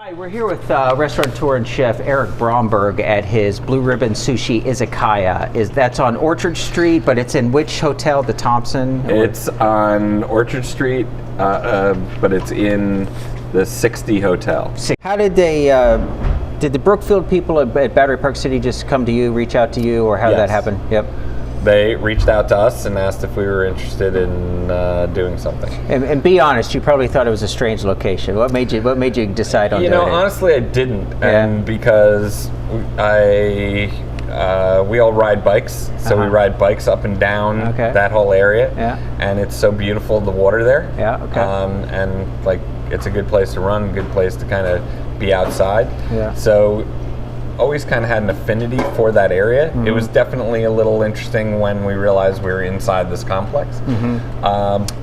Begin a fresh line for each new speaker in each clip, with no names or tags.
Hi, we're here with restaurateur and chef Eric Bromberg at his Blue Ribbon Sushi Izakaya. That's on Orchard Street, but it's in which hotel? The Thompson?
It's on Orchard Street, but it's in the 60 Hotel.
How did did the Brookfield people at Battery Park City just come to you, reach out to you, or how did that happen? Yep.
They reached out to us and asked if we were interested in doing something.
And be honest, you probably thought it was a strange location. What made you decide on doing it?
Honestly, I didn't, and because we all ride bikes, so we ride bikes up and down that whole area, and it's so beautiful, the water there.
Yeah. Okay.
And like, it's a good place to run, good place to kind of be outside.
Yeah.
So always kind of had an affinity for that area. Mm-hmm. It was definitely a little interesting when we realized we were inside this complex.
Mm-hmm.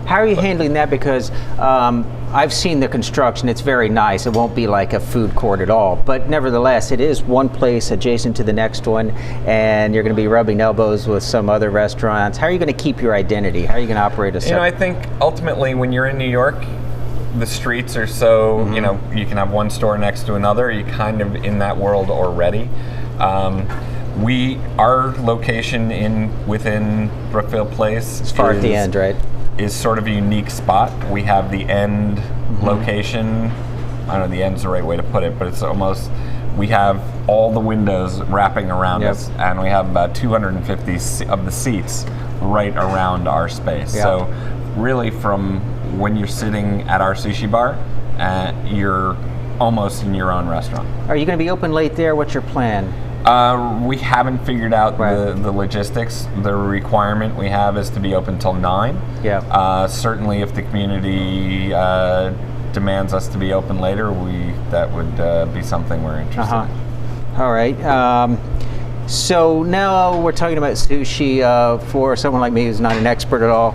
How are you handling that? Because I've seen the construction. It's very nice. It won't be like a food court at all, but nevertheless, it is one place adjacent to the next one, and you're going to be rubbing elbows with some other restaurants. How are you going to keep your identity? How are you going to operate a
I think ultimately when you're in New York, the streets are so, you can have one store next to another. You're kind of in that world already. Our location within Brookfield Place,
as far at the end, right,
is sort of a unique spot. We have the end location. I don't know, the end's the right way to put it, but it's almost, we have all the windows wrapping around us, and we have about 250 of the seats right around our space.
Yep.
So really, from when you're sitting at our sushi bar, you're almost in your own restaurant.
Are you going to be open late there? What's your plan?
We haven't figured out the logistics. The requirement we have is to be open till 9.
Yeah.
Certainly, if the community demands us to be open later, that would be something we're interested in.
All right. So now we're talking about sushi for someone like me who's not an expert at all.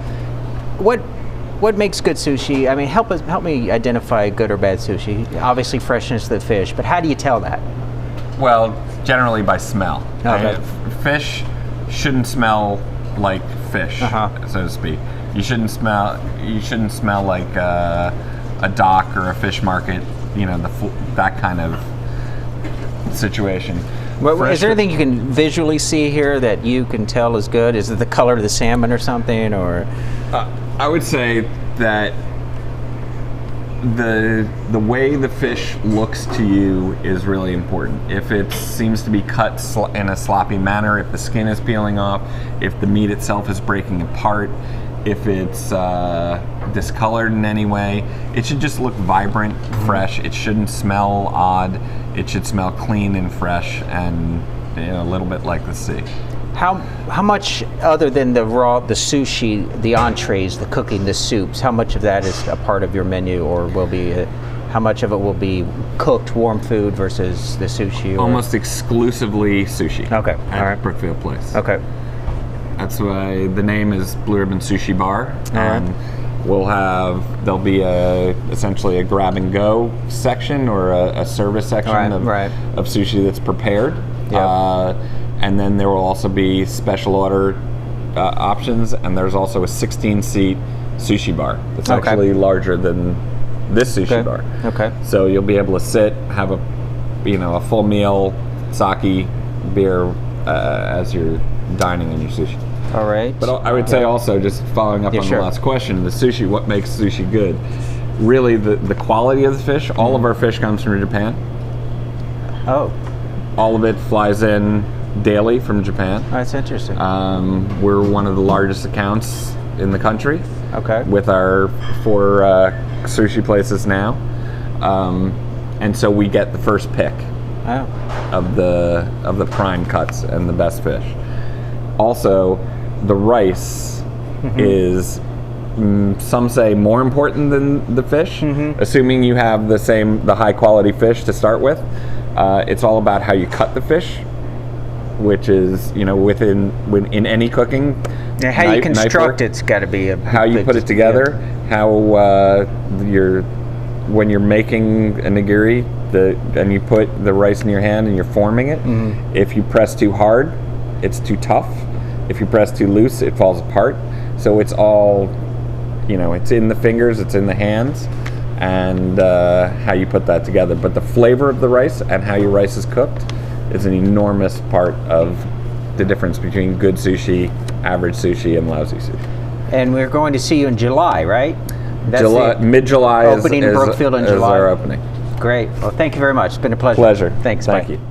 What makes good sushi? I mean, help me identify good or bad sushi. Obviously, freshness of the fish, but how do you tell that?
Well, generally by smell.
Okay.
Fish shouldn't smell like fish, so to speak. You shouldn't smell like a dock or a fish market. That kind of situation.
Is there anything you can visually see here that you can tell is good? Is it the color of the salmon or something, or?
I would say that the way the fish looks to you is really important. If it seems to be cut in a sloppy manner, if the skin is peeling off, if the meat itself is breaking apart, if it's discolored in any way, it should just look vibrant, fresh. It shouldn't smell odd. It should smell clean and fresh, and a little bit like the sea.
How much, other than the sushi, the entrees, the cooking, the soups, how much of that is a part of your menu, or will be? How much of it will be cooked, warm food versus the sushi?
Almost exclusively sushi.
Okay.
At Brookfield Place.
Okay.
That's why the name is Blue Ribbon Sushi Bar, and there'll be essentially a grab and go section or a service section of sushi that's prepared.
Yep.
And then there will also be special order options, and there's also a 16-seat sushi bar that's actually larger than this sushi bar.
Okay.
So you'll be able to sit, have a full meal, sake, beer as you're dining in your sushi.
All right.
But I would say also, just following up on the last question, the sushi, what makes sushi good? Really, the quality of the fish. All of our fish comes from Japan.
Oh. All
of it flies in daily from Japan.
Oh, that's interesting.
We're one of the largest accounts in the country.
Okay.
With our 4 sushi places now, and so we get the first pick of the prime cuts and the best fish. Also, the rice is some say more important than the fish. Assuming you have the high quality fish to start with, it's all about how you cut the fish, which is in any cooking.
Now, how you construct it's got to be
how you put it together. How when you're making a nigiri, and you put the rice in your hand and you're forming it. If you press too hard, it's too tough. If you press too loose, it falls apart. So it's all, it's in the fingers, it's in the hands, and how you put that together. But the flavor of the rice and how your rice is cooked is an enormous part of the difference between good sushi, average sushi, and lousy sushi.
And we're going to see you in July, right?
Mid-July
opening in Brookfield in July.
is our opening.
Great. Well, thank you very much. It's been a pleasure.
Pleasure.
Thanks.
Thank
Bye.
you.